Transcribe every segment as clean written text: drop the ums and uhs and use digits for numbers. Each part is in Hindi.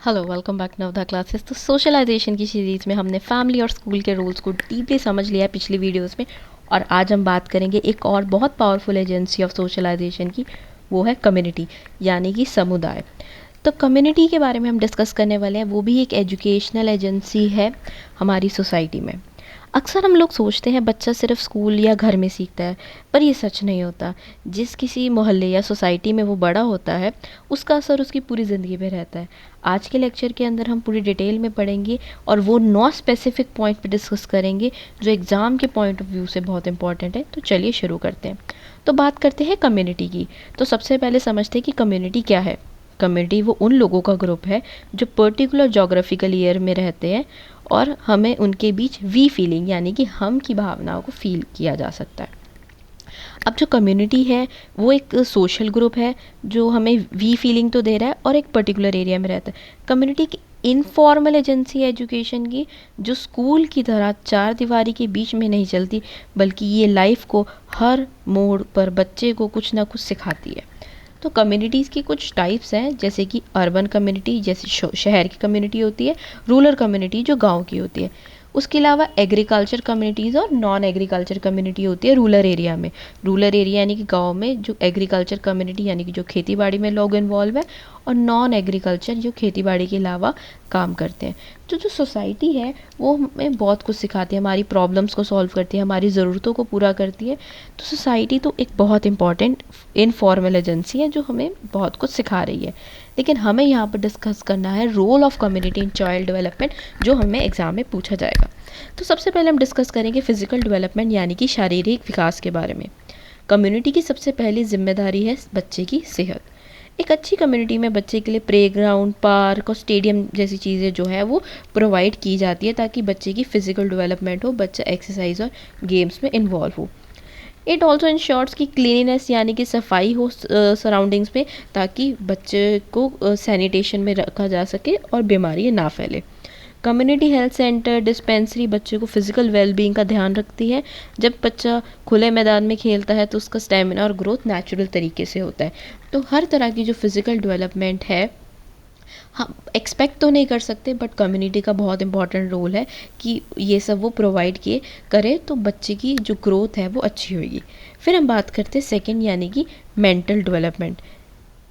Hello, welcome back Navdha classes. तो सोशलाइजेशन की सीरीज़ में हमने फैमिली और स्कूल के रोल्स को डीपली समझ लिया है पिछली वीडियोस में। और आज हम बात करेंगे एक और बहुत पावरफुल एजेंसी ऑफ सोशलाइजेशन की, वो है कम्युनिटी, यानी कि समुदाय। तो कम्युनिटी के बारे में हम डिस्कस करने वाले हैं। वो भी एक एजुकेशनल एजेंसी है हमारी सोसाइटी में। अक्सर हम लोग सोचते हैं बच्चा सिर्फ स्कूल या घर में सीखता है, पर ये सच नहीं होता। जिस किसी मोहल्ले या सोसाइटी में वो बड़ा होता है, उसका असर उसकी पूरी ज़िंदगी पे रहता है। आज के लेक्चर के अंदर हम पूरी डिटेल में पढ़ेंगे और वो 9 स्पेसिफिक पॉइंट पे डिस्कस करेंगे जो एग्ज़ाम के पॉइंट ऑफ व्यू से बहुत इंपॉर्टेंट है। तो चलिए शुरू करते हैं। तो बात करते हैं कम्युनिटी की। तो सबसे पहले समझते हैं कि कम्युनिटी क्या है। कम्युनिटी वो उन लोगों का ग्रुप है जो पर्टिकुलर जोग्राफिकल एरिया में रहते हैं और हमें उनके बीच वी फीलिंग यानी कि हम की भावनाओं को फील किया जा सकता है। अब जो कम्युनिटी है वो एक सोशल ग्रुप है जो हमें वी फीलिंग तो दे रहा है और एक पर्टिकुलर एरिया में रहता है। कम्युनिटी की इनफॉर्मल एजेंसी एजुकेशन की, जो स्कूल की तरह चार दीवारी के बीच में नहीं चलती, बल्कि ये लाइफ को हर मोड़ पर बच्चे को कुछ ना कुछ सिखाती है। तो कम्युनिटीज़ की कुछ टाइप्स हैं, जैसे कि अर्बन कम्युनिटी, जैसे शहर की कम्युनिटी होती है। रूरल कम्युनिटी जो गांव की होती है। उसके अलावा एग्रीकल्चर कम्युनिटीज़ और नॉन एग्रीकल्चर कम्युनिटी होती है रूरल एरिया में। रूरल एरिया यानी कि गांव में जो एग्रीकल्चर कम्युनिटी यानी कि जो खेती बाड़ी में लोग इन्वॉल्व है, और नॉन एग्रीकल्चर जो खेती बाड़ी के अलावा काम करते हैं। तो जो सोसाइटी है वो हमें बहुत कुछ सिखाती है, हमारी प्रॉब्लम्स को सॉल्व करती है, हमारी ज़रूरतों को पूरा करती है। तो सोसाइटी तो एक बहुत इंपॉर्टेंट इनफॉर्मल एजेंसी है जो हमें बहुत कुछ सिखा रही है। लेकिन हमें यहाँ पर डिस्कस करना है role of community in child development, जो हमें एग्जाम में पूछा जाएगा। तो सबसे पहले हम डिस्कस करेंगे फिजिकल डेवलपमेंट यानी कि शारीरिक विकास के बारे में। कम्युनिटी की सबसे पहली जिम्मेदारी है बच्चे की सेहत। एक अच्छी कम्युनिटी में बच्चे के लिए प्लेग्राउंड, पार्क और स्टेडियम जैसी चीज़ें जो है वो प्रोवाइड की जाती है, ताकि बच्चे की फिजिकल डेवलपमेंट हो, बच्चा एक्सरसाइज और गेम्स में इन्वॉल्व हो। इट ऑल्सो इंश्योर्स की क्लीनिनेस यानी कि सफाई हो सराउंडिंग्स में, ताकि बच्चे को सैनिटेशन में रखा जा सके और बीमारी ना फैले। कम्युनिटी हेल्थ सेंटर, डिस्पेंसरी बच्चे को फिजिकल वेलबींग का ध्यान रखती है। जब बच्चा खुले मैदान में खेलता है तो उसका स्टेमिना और ग्रोथ नेचुरल तरीके से होता है। तो हर तरह की जो फिजिकल डेवलपमेंट है, हम एक्सपेक्ट तो नहीं कर सकते, बट कम्युनिटी का बहुत इंपॉर्टेंट रोल है कि ये सब वो प्रोवाइड किए करें, तो बच्चे की जो ग्रोथ है वो अच्छी होगी। फिर हम बात करते हैं सेकंड यानी कि मेंटल डेवलपमेंट।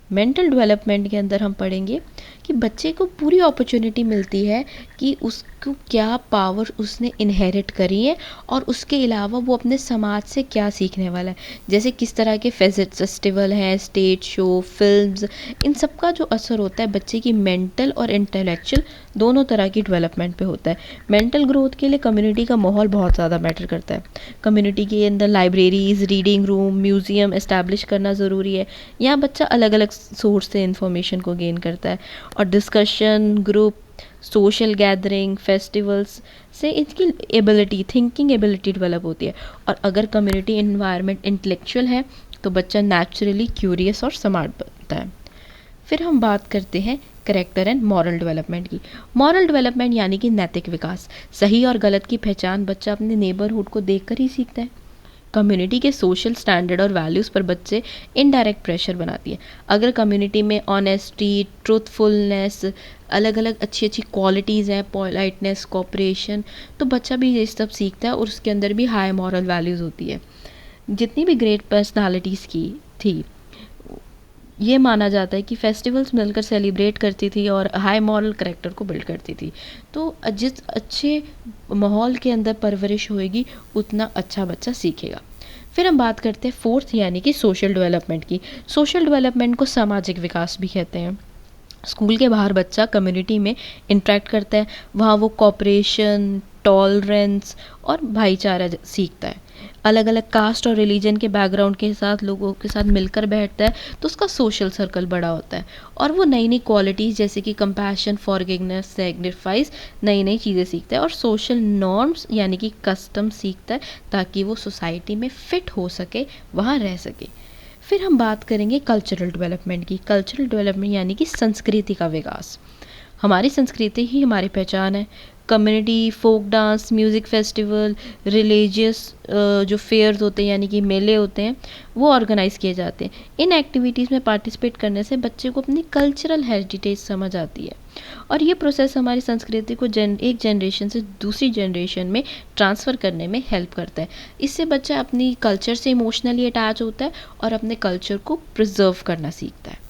मेंटल डेवलपमेंट के अंदर हम पढ़ेंगे कि बच्चे को पूरी अपॉर्चुनिटी मिलती है कि उसको क्या पावर उसने इनहेरिट करी है और उसके अलावा वो अपने समाज से क्या सीखने वाला है। जैसे किस तरह के फेस्टिवल हैं, स्टेज शो, फिल्म्स, इन सब का जो असर होता है बच्चे की मेंटल और इंटेलेक्चुअल दोनों तरह की डेवलपमेंट पे होता है। मेंटल ग्रोथ के लिए कम्युनिटी का माहौल बहुत ज़्यादा मैटर करता है। कम्युनिटी के अंदर libraries, reading room, museum establish करना ज़रूरी है। यहाँ बच्चा अलग अलग सोर्स से इंफॉर्मेशन को गेन करता है, और discussion group, social gathering, festivals से इसकी एबिलिटी, थिंकिंग एबिलिटी डेवलप होती है। और अगर कम्युनिटी इन्वायरमेंट इंटेलेक्चुअल है तो बच्चा नेचुरली क्यूरियस और स्मार्ट बनता है। फिर हम बात करते हैं करेक्टर एंड मॉरल डेवलपमेंट की। मॉरल डेवलपमेंट यानी कि नैतिक विकास। सही और गलत की पहचान बच्चा अपने नेबरहुड को देखकर ही सीखता है। कम्युनिटी के सोशल स्टैंडर्ड और वैल्यूज़ पर बच्चे इनडायरेक्ट प्रेशर बनाती है। अगर कम्युनिटी में ऑनेस्टी, ट्रूथफुलनेस, अलग अलग अच्छी अच्छी क्वालिटीज़ हैं, पोलाइटनेस, कोऑपरेशन, तो बच्चा भी ये सब सीखता है और उसके अंदर भी हाई मॉरल वैल्यूज़ होती है। जितनी भी ग्रेट पर्सनालिटीज़ की थी, ये माना जाता है कि फेस्टिवल्स मिलकर सेलिब्रेट करती थी और हाई मॉरल करेक्टर को बिल्ड करती थी। तो जिस अच्छे माहौल के अंदर परवरिश होएगी, उतना अच्छा बच्चा सीखेगा। फिर हम बात करते हैं फोर्थ यानी कि सोशल डेवलपमेंट की। सोशल डेवलपमेंट को सामाजिक विकास भी कहते हैं। स्कूल के बाहर बच्चा कम्युनिटी में इंटरेक्ट करता है, वहाँ वो कॉपरेशन, टॉलरेंस और भाईचारा सीखता है। अलग अलग कास्ट और रिलीजन के बैकग्राउंड के साथ लोगों के साथ मिलकर बैठता है, तो उसका सोशल सर्कल बड़ा होता है और वो नई नई क्वालिटीज़ जैसे कि कंपैशन, फॉरगिवनेस, सैक्रिफाइस, नई नई चीज़ें सीखता है और सोशल नॉर्म्स यानी कि कस्टम सीखता है, ताकि वो सोसाइटी में फिट हो सके, वहाँ रह सके। फिर हम बात करेंगे कल्चरल डेवलपमेंट की। कल्चरल डेवलपमेंट यानी कि संस्कृति का विकास। हमारी संस्कृति ही हमारी पहचान है। Community folk dance, music festival, religious जो फेयर्स होते हैं यानी कि मेले होते हैं वो ऑर्गेनाइज़ किए जाते हैं। इन एक्टिविटीज़ में पार्टिसिपेट करने से बच्चे को अपनी कल्चरल हेरिटेज समझ आती है और ये प्रोसेस हमारी संस्कृति को एक जनरेशन से दूसरी जनरेशन में ट्रांसफ़र करने में हेल्प करता है। इससे बच्चा अपनी कल्चर से इमोशनली अटैच होता है और अपने कल्चर को प्रिजर्व करना सीखता है।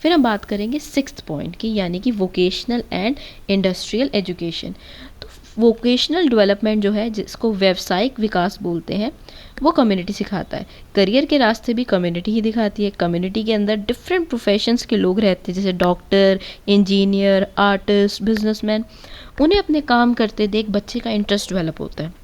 फिर हम बात करेंगे सिक्स्थ पॉइंट की, यानी कि वोकेशनल एंड इंडस्ट्रियल एजुकेशन। तो वोकेशनल डेवलपमेंट जो है, जिसको व्यावसायिक विकास बोलते हैं, वो कम्युनिटी सिखाता है। करियर के रास्ते भी कम्युनिटी ही दिखाती है। कम्युनिटी के अंदर डिफरेंट प्रोफेशंस के लोग रहते हैं, जैसे डॉक्टर, इंजीनियर, आर्टिस्ट, बिजनेसमैन। उन्हें अपने काम करते देख बच्चे का इंटरेस्ट डेवलप होता है।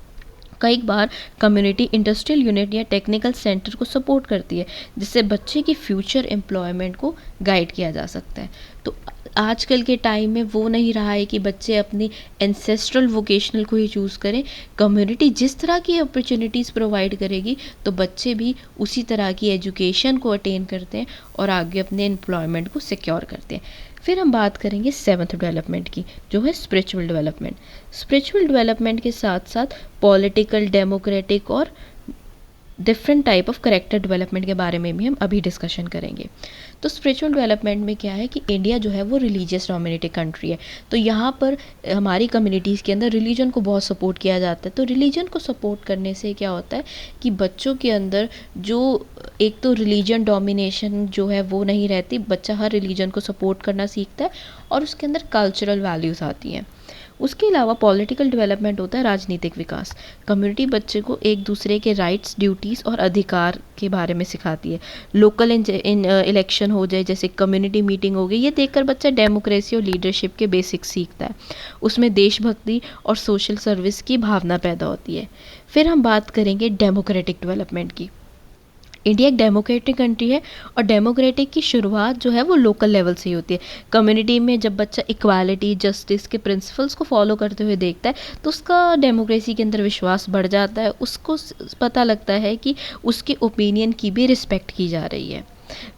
कई बार कम्युनिटी इंडस्ट्रियल यूनिट या टेक्निकल सेंटर को सपोर्ट करती है, जिससे बच्चे की फ्यूचर एम्प्लॉयमेंट को गाइड किया जा सकता है। तो आजकल के टाइम में वो नहीं रहा है कि बच्चे अपनी एंसेस्ट्रल वोकेशनल को ही चूज़ करें। कम्युनिटी जिस तरह की अपॉर्चुनिटीज़ प्रोवाइड करेगी तो बच्चे भी उसी तरह की एजुकेशन को अटेन करते हैं और आगे अपने एम्प्लॉयमेंट को सिक्योर करते हैं। फिर हम बात करेंगे सेवन्थ डेवलपमेंट की, जो है स्पिरिचुअल डेवलपमेंट। स्पिरिचुअल डेवलपमेंट के साथ साथ पॉलिटिकल, डेमोक्रेटिक और different type of character development के बारे में भी हम अभी डिस्कशन करेंगे। तो स्पिरिचुअल डेवलपमेंट में क्या है कि इंडिया जो है वो रिलीजियस डोमिनेटेड कंट्री है, तो यहाँ पर हमारी कम्युनिटीज़ के अंदर रिलीजन को बहुत सपोर्ट किया जाता है। तो रिलीजन को सपोर्ट करने से क्या होता है कि बच्चों के अंदर जो एक तो रिलीजन डोमिनेशन जो है वो नहीं रहती, बच्चा हर रिलीजन को सपोर्ट करना सीखता है और उसके अंदर कल्चरल वैल्यूज़ आती हैं। उसके अलावा पॉलिटिकल डेवलपमेंट होता है राजनीतिक विकास। कम्युनिटी बच्चे को एक दूसरे के राइट्स, ड्यूटीज़ और अधिकार के बारे में सिखाती है। लोकल इलेक्शन हो जाए, जैसे कम्युनिटी मीटिंग हो गई, ये देखकर बच्चा डेमोक्रेसी और लीडरशिप के बेसिक्स सीखता है। उसमें देशभक्ति और सोशल सर्विस की भावना पैदा होती है। फिर हम बात करेंगे डेमोक्रेटिक डेवलपमेंट की। इंडिया एक डेमोक्रेटिक कंट्री है और डेमोक्रेटिक की शुरुआत जो है वो लोकल लेवल से ही होती है। कम्युनिटी में जब बच्चा इक्वालिटी, जस्टिस के प्रिंसिपल्स को फॉलो करते हुए देखता है तो उसका डेमोक्रेसी के अंदर विश्वास बढ़ जाता है। उसको पता लगता है कि उसके ओपिनियन की भी रिस्पेक्ट की जा रही है।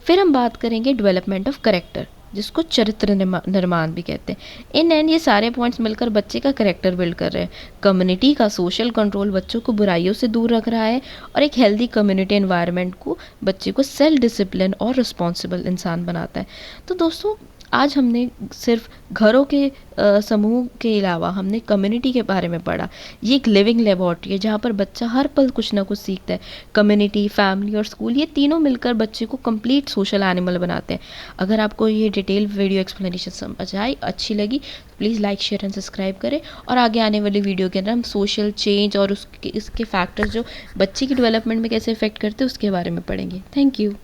फिर हम बात करेंगे डेवलपमेंट ऑफ करेक्टर, जिसको चरित्र निर्माण भी कहते हैं। इन एंड ये सारे पॉइंट्स मिलकर बच्चे का करेक्टर बिल्ड कर रहे हैं। कम्युनिटी का सोशल कंट्रोल बच्चों को बुराइयों से दूर रख रहा है और एक हेल्दी कम्युनिटी एनवायरनमेंट को बच्चे को सेल्फ डिसिप्लिन और रिस्पॉन्सिबल इंसान बनाता है। तो दोस्तों, आज हमने सिर्फ घरों के समूह के अलावा हमने कम्युनिटी के बारे में पढ़ा। ये एक लिविंग लेबॉर्ट्री है जहाँ पर बच्चा हर पल कुछ ना कुछ सीखता है। कम्युनिटी, फैमिली और स्कूल, ये तीनों मिलकर बच्चे को कंप्लीट सोशल एनिमल बनाते हैं। अगर आपको ये डिटेल वीडियो एक्सप्लेनेशन समझ आई, अच्छी लगी, please like, share and subscribe करें और आगे आने वाली वीडियो के अंदर हम सोशल चेंज और इसके फैक्टर्स जो बच्चे की डेवलपमेंट में कैसे इफेक्ट करते हैं उसके बारे में पढ़ेंगे। Thank you.